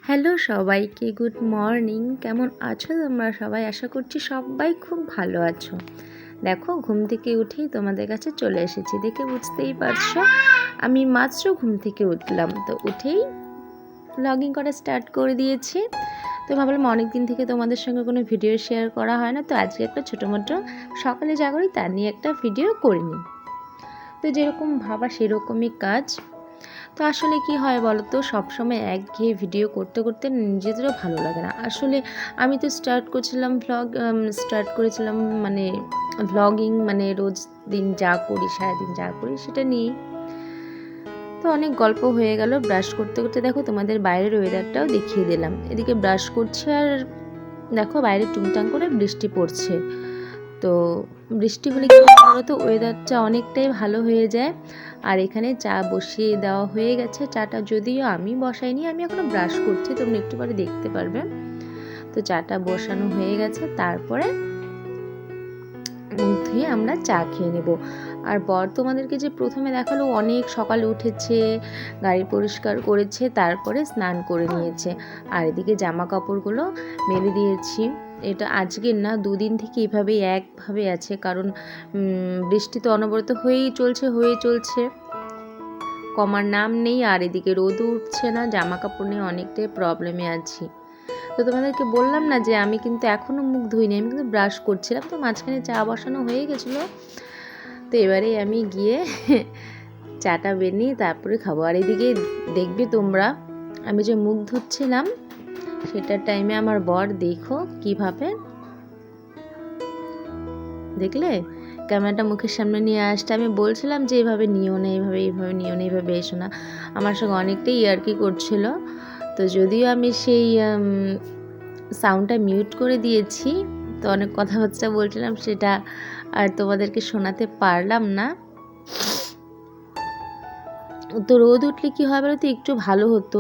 Hello সবাইকে, good morning. কেমন আছো তোমরা সবাই? আশা করছি সবাই খুব ভালো আছো। দেখো, ঘুম থেকে উঠেই তোমাদের কাছে চলে এসেছি। দেখে বুঝতেই পারছো আমি মাত্র ঘুম থেকে উঠলাম। তো উঠেই ব্লগিং করা স্টার্ট করে দিয়েছি। তো ভাবলাম অনেক দিন থেকে তোমাদের সঙ্গে কোনো ভিডিও শেয়ার করা হয় না, তো আজকে একটা ছোটো মোটো সকালে যা করি তার নিয়ে একটা ভিডিও করিনি। তো যেরকম ভাবা সেরকমই কাজ। তো আসলে কি হয় বলো তো, সবসময় একঘেয়ে ভিডিও করতে করতে নিজেদেরও ভালো লাগে না। আসলে আমি তো স্টার্ট করেছিলাম মানে ভ্লগিং, মানে রোজ দিন যা করি, সারাদিন যা করি সেটা নিয়েই। তো অনেক গল্প হয়ে গেল। ব্রাশ করতে করতে দেখো তোমাদের বাইরের ওয়েদারটাও দেখিয়ে দিলাম। এদিকে ব্রাশ করছে আর দেখো বাইরে টুংটাং করে বৃষ্টি পড়ছে। তো বৃষ্টি হলে কি বলতো, ওয়েদারটা অনেকটাই ভালো হয়ে যায়। আর এখানে চা বসিয়ে দেওয়া হয়ে গেছে। চাটা যদিও আমি বসাইনি, আমি এখনো ব্রাশ করছি, তোমরা একটু পরে দেখতে পারবে। তো চাটা বসানো হয়ে গেছে, তারপরে মুখ ধুয়ে আমরা চা খেয়ে নেব। আর বর তোমাদেরকে যে প্রথমে দেখালো, অনেক সকালে উঠেছে, গাড়ি পরিষ্কার করেছে, তারপরে স্নান করে নিয়েছে। আর এদিকে জামা কাপড়গুলো মেলে দিয়েছি। এটা আজকের না, দুদিন থেকে এভাবেই একভাবে আছে, কারণ বৃষ্টি তো অনবরত হয়েই চলছে, কমার নাম নেই। আর এদিকে রোদও উঠছে না, জামা কাপড় নিয়ে অনেকটাই প্রবলেমে আছি। তো তোমাদেরকে বললাম না যে আমি কিন্তু এখনও মুখ ধুইনি, আমি কিন্তু ব্রাশ করছিলাম। তো মাঝখানে চা বসানো হয়ে গেছিলো। তো এবারে আমি গিয়ে চাটা বেরিয়ে তারপরে খাবো। আর এদিকে দেখবে তোমরা, আমি যে মুখ ধুচ্ছিলাম সেটার টাইমে আমার বর দেখো কিভাবে, দেখলে ক্যামেরাটা মুখের সামনে নিয়ে আসতে। আমি বলছিলাম যে এইভাবে নিও না, এইভাবে নিও না, এইভাবে এসো না। আমার সঙ্গে অনেকটাই ইয়ার্কি করছিল। তো যদিও আমি সেই সাউন্ডটা মিউট করে দিয়েছি, তো অনেক কথাবার্তা বলছিলাম, সেটা আর তোমাদেরকে শোনাতে পারলাম না। তো রোদ উঠলে কী হয় বলো তো, একটু ভালো হতো।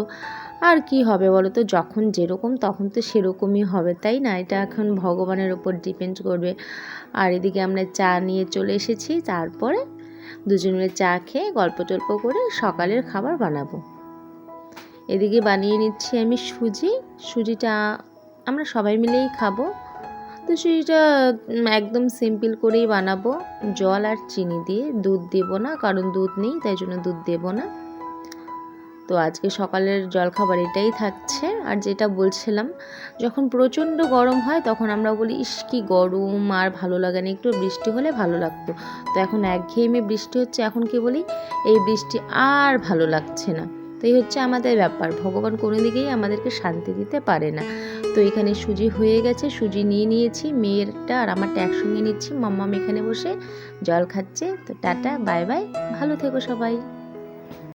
আর কি হবে বলো তো, যখন যেরকম তখন তো সেরকমই হবে, তাই না? এটা এখন ভগবানের ওপর ডিপেন্ড করবে। আর এদিকে আমরা চা নিয়ে চলে এসেছি, তারপরে দুজন মিলে চা খেয়ে গল্প টল্প করে সকালের খাবার বানাবো। এদিকে বানিয়ে নিচ্ছি আমি সুজিটা আমরা সবাই মিলেই খাবো। তো সুজিটা একদম সিম্পল করেই বানাবো, জল আর চিনি দিয়ে, দুধ দেব না, কারণ দুধ নেই, তাই জন্য দুধ দেব না। তো আজকে সকালের জলখাবার এটাই থাকছে। আর যেটা বলছিলাম, যখন প্রচণ্ড গরম হয় তখন আমরা বলি ইস কি গরম, আর ভালো লাগে না, একটু বৃষ্টি হলে ভালো লাগতো। তো এখন একঘেয়েমি বৃষ্টি হচ্ছে, এখন কি বলি, এই বৃষ্টি আর ভালো লাগছে না। তো এই হচ্ছে আমাদের ব্যাপার, ভগবান কোনো দিকেই আমাদেরকে শান্তি দিতে পারে না। তো এখানে সুজি হয়ে গেছে, সুজি নিয়ে নিয়েছি, মেয়েরটা আর আমারটা একসঙ্গে নিচ্ছি। মাম্মাম এখানে বসে জল খাচ্ছে। তো টাটা, বাই বাই, ভালো থেকো সবাই।